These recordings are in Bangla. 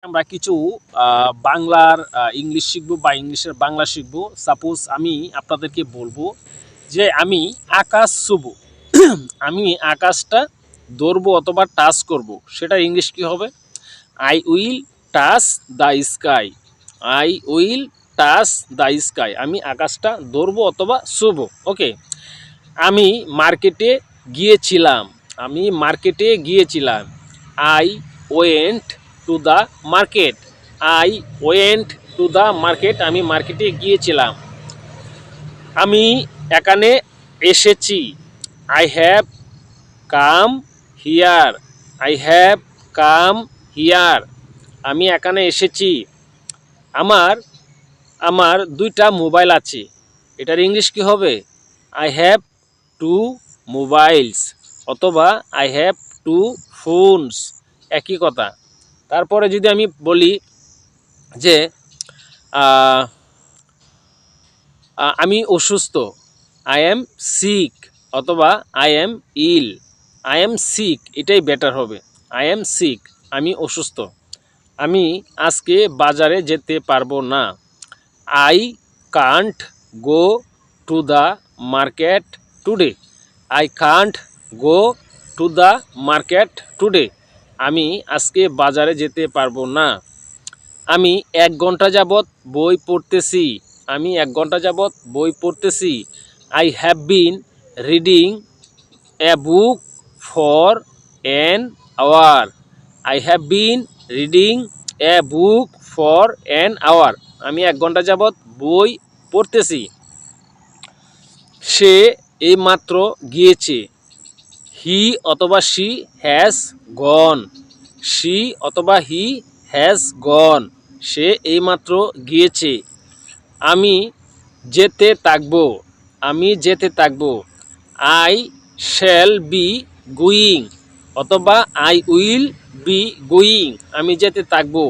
আমরা কিছু বাংলার ইংলিশ শিখব বা ইংলিশের বাংলা শিখব। সাপোজ আমি আপনাদেরকে বলবো যে আমি আকাশ ছুবো। আমি আকাশটা ধরবো অথবা টাচ করব, সেটা ইংলিশ কি হবে? I will touch the sky. I will touch the sky. আমি আকাশটা ধরবো অথবা ছুবো। ওকে। আমি মার্কেটে গিয়েছিলাম। আমি মার্কেটে গিয়েছিলাম। I went to the market. I went to the market. আমি মার্কেটে গিয়েছিলাম। আমি এখানে এসেছি। I have come here. I have come here. আমি এখানে এসেছি। আমার আমার দুইটা মোবাইল আছে। এটার ইংলিশ কি হবে? আই হ্যাভ টু মোবাইলস অথবা আই হ্যাভ টু ফোনস, একই কথা। তারপরে যদি আমি বলি যে আমি অসুস্থ, আই এম সিক অথবা I am ill. I am sick এটাই বেটার হবে। আই এম সিক, আমি অসুস্থ। আমি আজকে বাজারে যেতে পারবো না। I can't go to the market today. I can't go to the market today. আমি আজকে বাজারে যেতে পারবো না। আমি 1 ঘন্টা যাবৎ বই পড়তেছি। আমি 1 ঘন্টা যাবৎ বই পড়তেছি। I have been reading a book for an hour. I have been reading a book for an hour. আমি 1 ঘন্টা যাবৎ বই পড়তেছি। সে এইমাত্র গিয়েছে। হি অথবা শি হ্যাজ গন। শি অথবা হি হ্যাজ গন। সে এইমাত্র গিয়েছে। আমি যেতে থাকবো। আমি যেতে থাকবো। আই শ্যাল বি গোয়িং অথবা আই উইল বি গোয়িং। আমি যেতে থাকবো।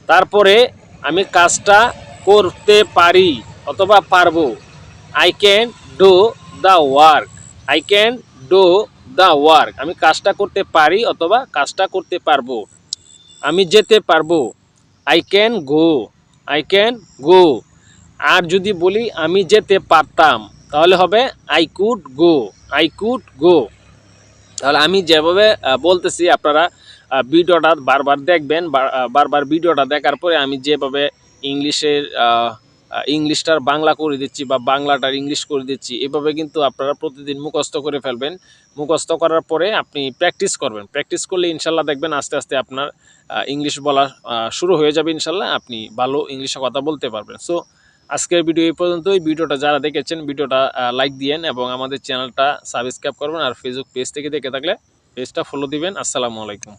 তারপরে আমি কাজটা করতে পারি অথবা পারবো। I can do the work. I can do the work. আমি কাজটা করতে পারি অথবা কাজটা করতে পারবো। আমি যেতে পারবো। I can go. I can go. আর যদি বলি আমি যেতে পারতাম, তাহলে হবে I could go. I could go. তাহলে আমি যেভাবে বলতেছি আপনারা ভিডিওটা বারবার দেখবেন। বারবার ভিডিওটা দেখার পরে আমি যেভাবে ইংলিশের ইংলিশটার বাংলা করে দিচ্ছি বা বাংলাটার ইংলিশ করে দিচ্ছি, এভাবে কিন্তু আপনারা প্রতিদিন মুখস্থ করে ফেলবেন। মুখস্থ করার পরে আপনি প্র্যাকটিস করবেন। প্র্যাকটিস করলে ইনশাল্লাহ দেখবেন আস্তে আস্তে আপনার ইংলিশ বলা শুরু হয়ে যাবে। ইনশাল্লাহ আপনি ভালো ইংলিশে কথা বলতে পারবেন। সো আজকের ভিডিও এই পর্যন্তই। ভিডিওটা যারা দেখেছেন ভিডিওটা লাইক দিয়েন এবং আমাদের চ্যানেলটা সাবস্ক্রাইব করবেন। আর ফেসবুক পেজ থেকে দেখে থাকলে পেজটা ফলো দিবেন। আসসালামু আলাইকুম।